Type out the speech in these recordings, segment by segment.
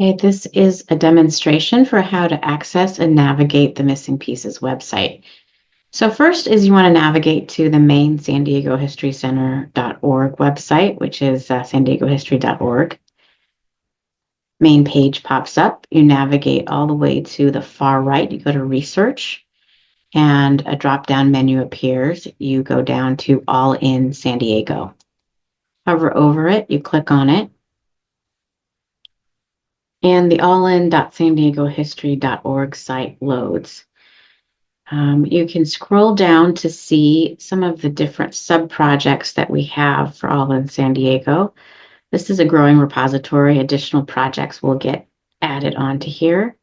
Okay, this is a demonstration for how to access and navigate the Missing Pieces website. So first is you want to navigate to the main San Diego History Center.org website, which is san diegohistory.org. Main page pops up. You navigate all the way to the far right. You go to Research, and a drop-down menu appears. You go down to All in San Diego. Hover over it. You click on it. And the allin.sandiegohistory.org site loads. You can scroll down to see some of the different sub-projects that we have for All in San Diego. This is a growing repository. Additional projects will get added onto here.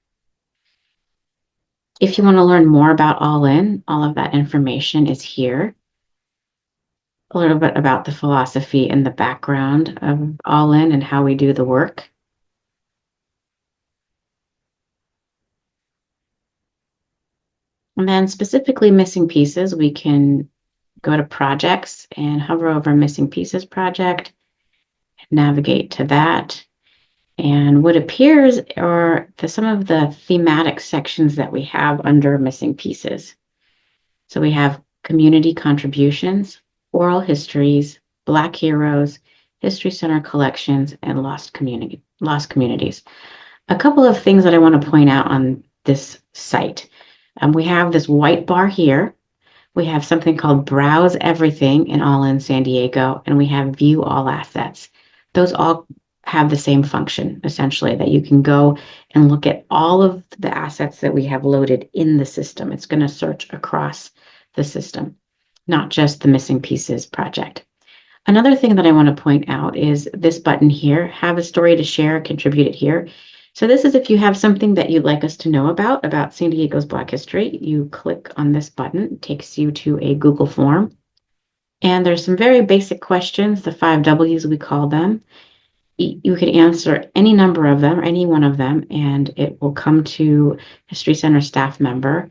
If you want to learn more about All in, all of that information is here. A little bit about the philosophy and the background of All in and how we do the work. And then specifically missing pieces, we can go to projects and hover over missing pieces project, navigate to that. And what appears are some of the thematic sections that we have under missing pieces. So we have community contributions, oral histories, Black heroes, History Center collections, and lost communities. A couple of things that I want to point out on this site. We have this white bar here. We have something called Browse Everything in All in San Diego, and we have View All Assets. Those all have the same function, essentially, that you can go and look at all of the assets that we have loaded in the system. It's going to search across the system, not just the Missing Pieces project. Another thing that I want to point out is this button here, Have a Story to Share, Contribute It Here. So this is if you have something that you'd like us to know about San Diego's Black history, you click on this button, it takes you to a Google form. And there's some very basic questions, the 5 W's we call them. You can answer any number of them or any one of them, and it will come to History Center staff member.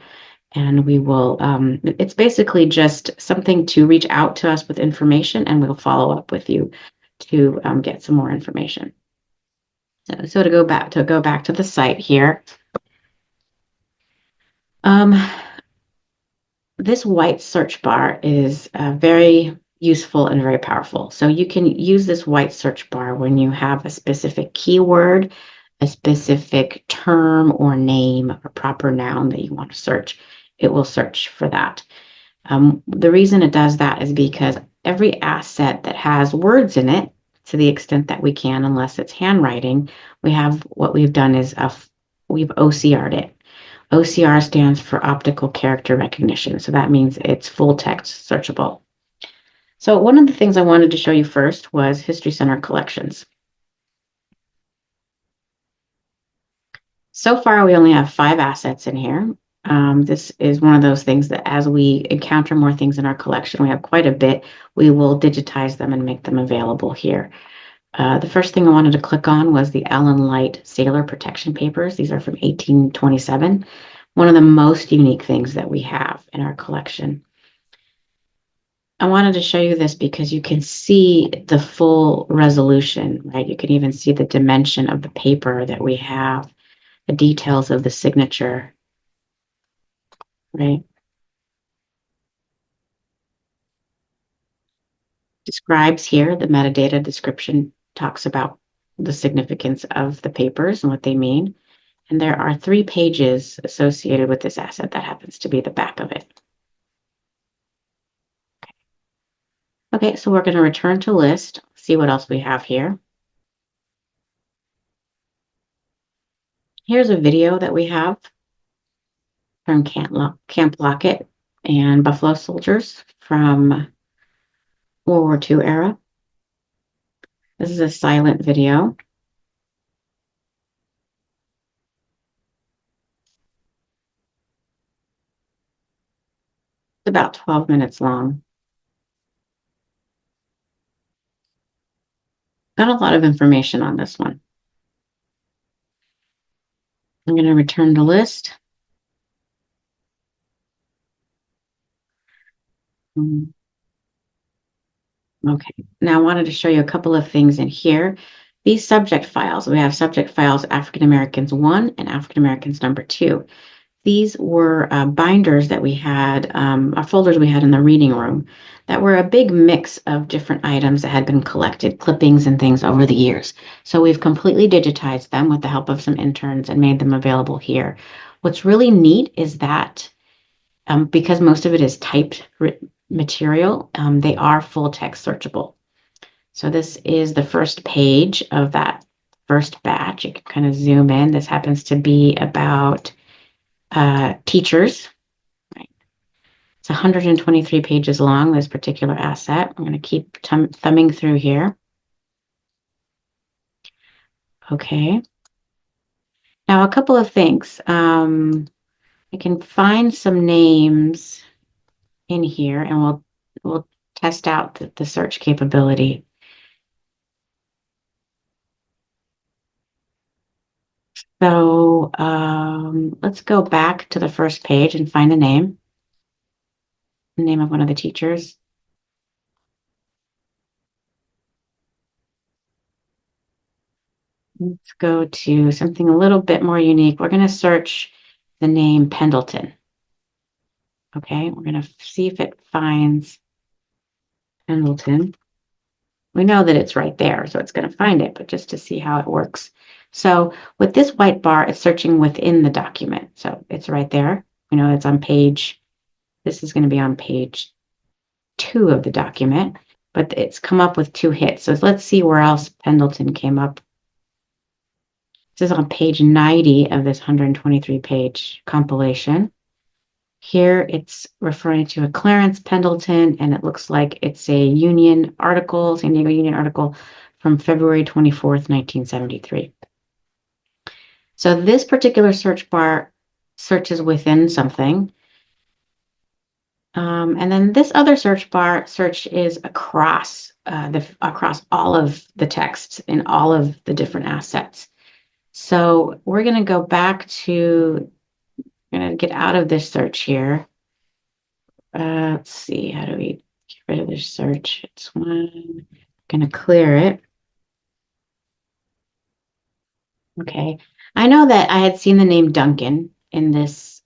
And we will, it's basically just something to reach out to us with information, and we'll follow up with you to get some more information. So to go back to the site here, this white search bar is very useful and very powerful. So you can use this white search bar when you have a specific keyword, a specific term or name or proper noun that you want to search. It will search for that. The reason it does that is because every asset that has words in it, to the extent that we can, unless it's handwriting, what we've done is we've OCR'd it. OCR stands for optical character recognition. So that means it's full text searchable. So one of the things I wanted to show you first was History Center collections. So far, we only have 5 assets in here. This is one of those things that as we encounter more things in our collection, we have quite a bit, we will digitize them and make them available here. The first thing I wanted to click on was the Allen Light Sailor Protection Papers. These are from 1827, one of the most unique things that we have in our collection. I wanted to show you this because you can see the full resolution, right? You can even see the dimension of the paper that we have, the details of the signature, right? Describes here, the metadata description talks about the significance of the papers and what they mean. And there are 3 pages associated with this asset that happens to be the back of it. Okay, so we're going to return to list, see what else we have here. Here's a video that we have from Camp Lockett and Buffalo Soldiers from World War II era. This is a silent video. It's about 12 minutes long. Got a lot of information on this one. I'm going to return to list. Okay, now I wanted to show you a couple of things in here. these subject files, we have subject files African Americans 1 and African Americans number 2. These were binders that we had, folders we had in the reading room that were a big mix of different items that had been collected, clippings and things over the years. So we've completely digitized them with the help of some interns and made them available here. What's really neat is that because most of it is typed material, they are full text searchable. So this is the first page of that first batch. You can kind of zoom in. This happens to be about teachers. Right. It's 123 pages long, this particular asset. I'm going to keep thumbing through here. Okay. Now, a couple of things. I can find some names in here, and we'll test out the search capability. So let's go back to the first page and find a name, the name of one of the teachers. Let's go to something a little bit more unique. We're going to search the name Pendleton. Okay, we're going to see if it finds Pendleton. We know that it's right there, so it's going to find it, but just to see how it works. So with this white bar, it's searching within the document. So it's right there. We know it's on page, this is going to be on page 2 of the document, but it's come up with 2 hits. So let's see where else Pendleton came up. This is on page 90 of this 123-page compilation. Here it's referring to a Clarence Pendleton, and it looks like it's a Union article, San Diego Union article from February 24th, 1973. So this particular search bar searches within something. And then this other search bar search is across across all of the text in all of the different assets. So we're going to go back to, I'm going to get out of this search here. Let's see, how do we get rid of this search? It's one, going to clear it. Okay, I know that I had seen the name Duncan in this,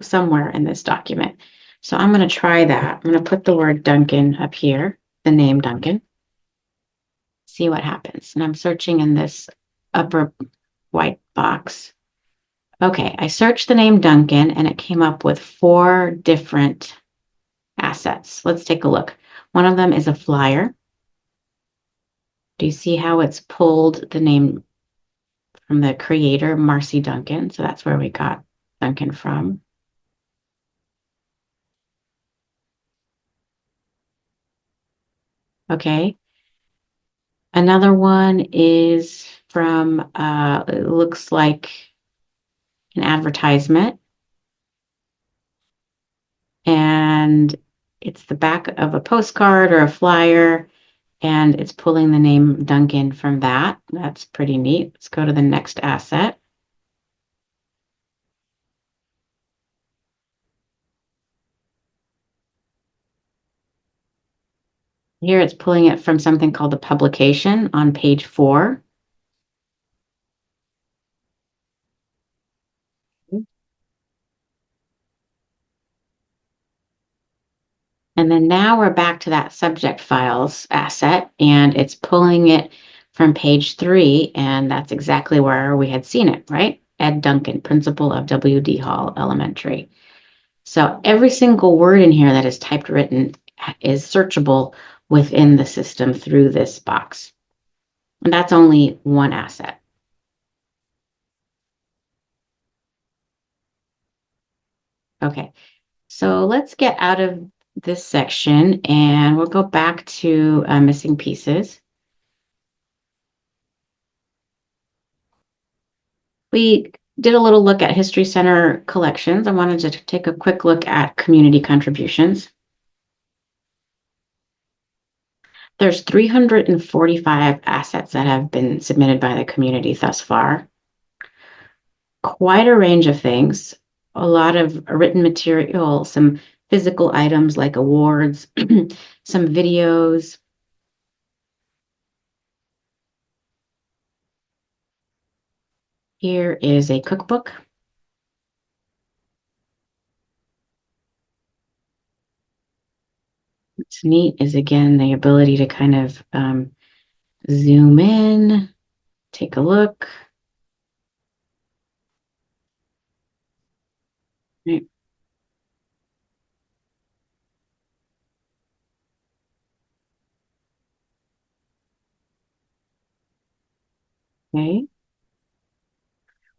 somewhere in this document. So I'm going to try that. I'm going to put the word Duncan up here, the name Duncan, see what happens. And I'm searching in this upper white box. Okay, I searched the name Duncan and it came up with 4 different assets. Let's take a look. One of them is a flyer. Do you see how it's pulled the name from the creator, Marcy Duncan? So that's where we got Duncan from. Okay. Another one is from, it looks like an advertisement. And it's the back of a postcard or a flyer, and it's pulling the name Duncan from that. That's pretty neat. Let's go to the next asset. Here it's pulling it from something called the publication on page 4. And then now we're back to that subject files asset, and it's pulling it from page 3, and that's exactly where we had seen it, right? Ed Duncan, principal of W.D. Hall Elementary. So every single word in here that is typed written is searchable within the system through this box. And that's only one asset. Okay, so let's get out of this section and we'll go back to missing pieces. We did a little look at History Center collections. I wanted to take a quick look at community contributions. There's 345 assets that have been submitted by the community thus far. Quite a range of things, a lot of written material, some physical items like awards, some videos, Here is a cookbook. What's neat is, again, the ability to kind of zoom in, take a look. Right. Okay.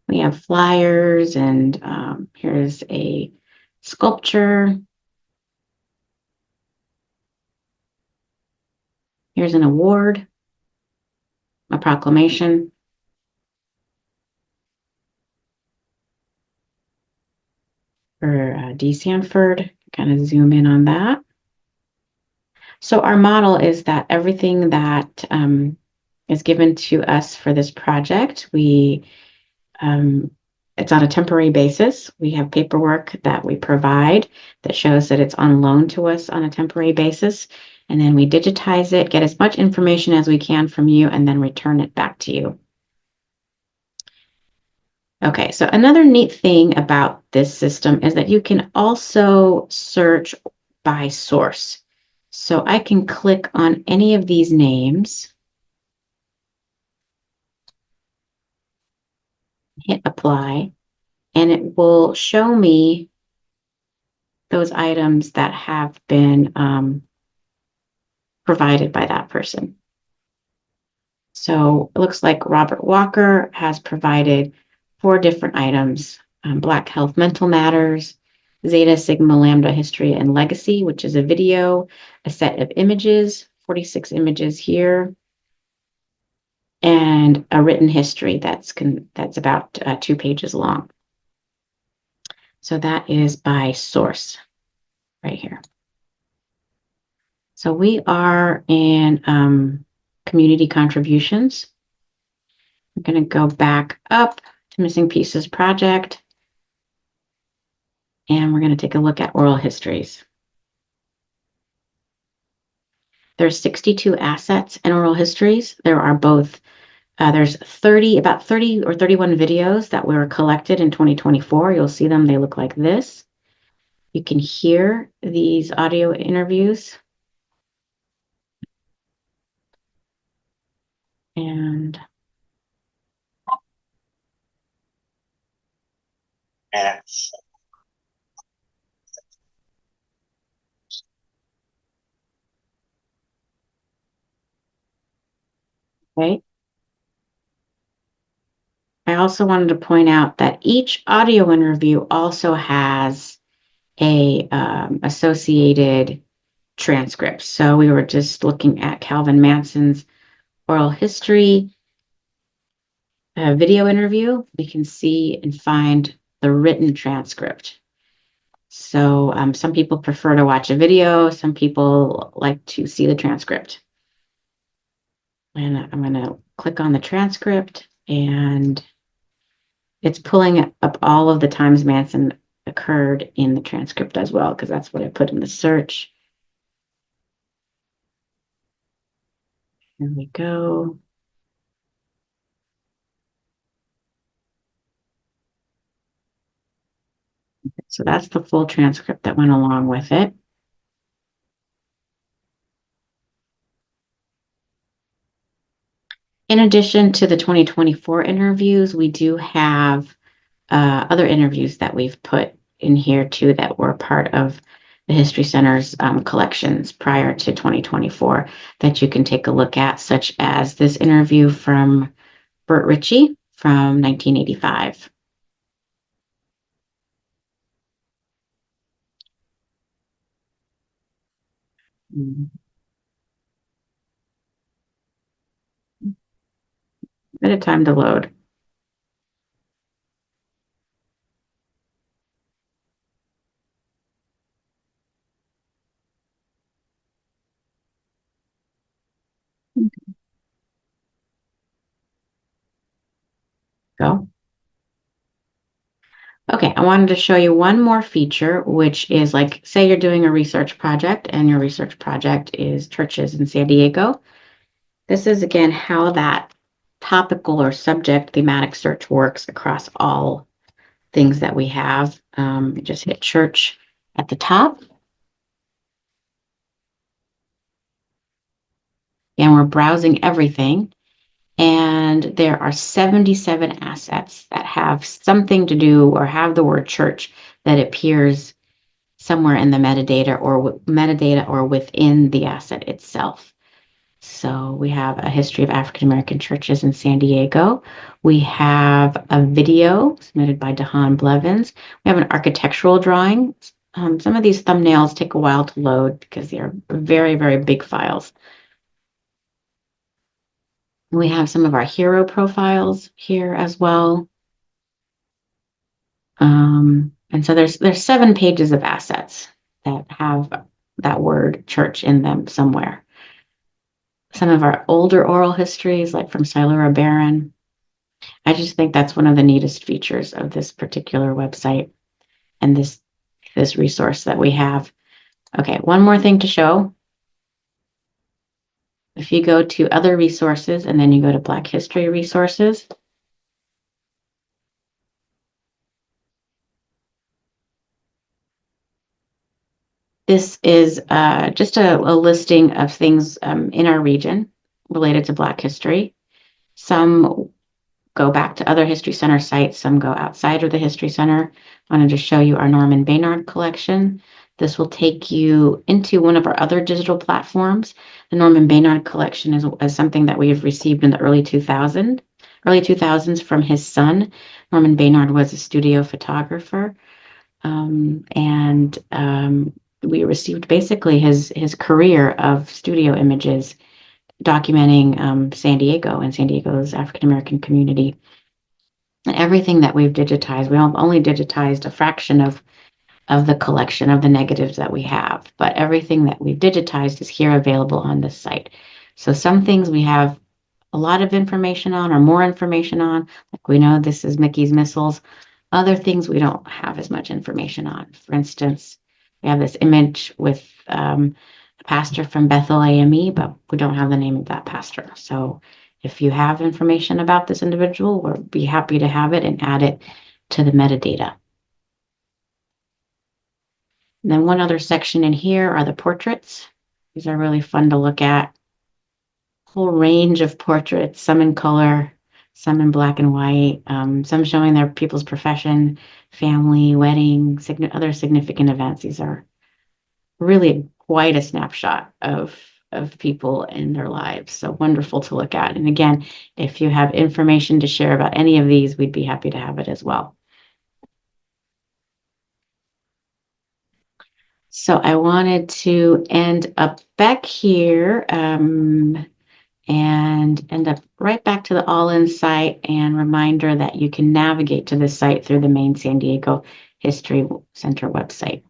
We have flyers, and here's a sculpture. Here's an award, a proclamation for D. Sanford. Kind of zoom in on that. So our model is that everything that is given to us for this project, it's on a temporary basis. We have paperwork that we provide that shows that it's on loan to us on a temporary basis. And then we digitize it, get as much information as we can from you, and then return it back to you. Okay, so another neat thing about this system is that you can also search by source. So I can click on any of these names, hit apply, and it will show me those items that have been provided by that person. So it looks like Robert Walker has provided 4 different items: Black Health Mental Matters, Zeta Sigma Lambda History and Legacy, which is a video, a set of images, 46 images here, and a written history that's about 2 pages long. So that is by source right here. So we are in community contributions. I'm going to go back up to Missing Pieces Project, and we're going to take a look at oral histories. There's 62 assets in oral histories. There are both, there's about 30 or 31 videos that were collected in 2024. You'll see them, they look like this. You can hear these audio interviews. And okay. I also wanted to point out that each audio interview also has a associated transcript. So we were just looking at Calvin Manson's oral history video interview. We can see and find the written transcript. So some people prefer to watch a video. Some people like to see the transcript. And I'm going to click on the transcript, and it's pulling up all of the times Manson occurred in the transcript as well, because that's what I put in the search. Here we go. So that's the full transcript that went along with it. In addition to the 2024 interviews, we do have other interviews that we've put in here too that were part of the History Center's collections prior to 2024 that you can take a look at, such as this interview from Bert Ritchie from 1985. Bit of time to load. Go. Okay, I wanted to show you one more feature, which is, like, say you're doing a research project and your research project is churches in San Diego. This is, again, how that topical or subject thematic search works across all things that we have. Just hit church at the top, and we're browsing everything. And there are 77 assets that have something to do or have the word church that appears somewhere in the metadata or within the asset itself. So we have a history of African American churches in San Diego. We have a video submitted by Dahan Blevins. We have an architectural drawing. Some of these thumbnails take a while to load because they are very, very big files. We have some of our hero profiles here as well. And so there's 7 pages of assets that have that word church in them somewhere. Some of our older oral histories, like from Silura Barron. I just think that's one of the neatest features of this particular website and this resource that we have. Okay, one more thing to show. If you go to other resources and then you go to Black History resources, this is just a listing of things in our region related to Black history. Some go back to other History Center sites, some go outside of the History Center. I wanted to show you our Norman Baynard collection. This will take you into one of our other digital platforms. The Norman Baynard collection is something that we have received in the early 2000s from his son. Norman Baynard was a studio photographer, and we received basically his career of studio images documenting San Diego and San Diego's African American community. And everything that we've digitized, we only digitized a fraction of the collection of the negatives that we have, but everything that we've digitized is here available on this site. So some things we have a lot of information on or more information on, like we know this is Mickey's missiles. Other things we don't have as much information on. For instance, we have this image with a pastor from Bethel AME, but we don't have the name of that pastor. So if you have information about this individual, we'll be happy to have it and add it to the metadata. And then one other section in here are the portraits. These are really fun to look at. Whole range of portraits, some in color, some in black and white, some showing their people's profession, family, wedding, other significant events. These are really quite a snapshot of people in their lives. So wonderful to look at. And again, if you have information to share about any of these, we'd be happy to have it as well. So I wanted to end up back here and end up right back to the All-In site, and reminder that you can navigate to this site through the main San Diego History Center website.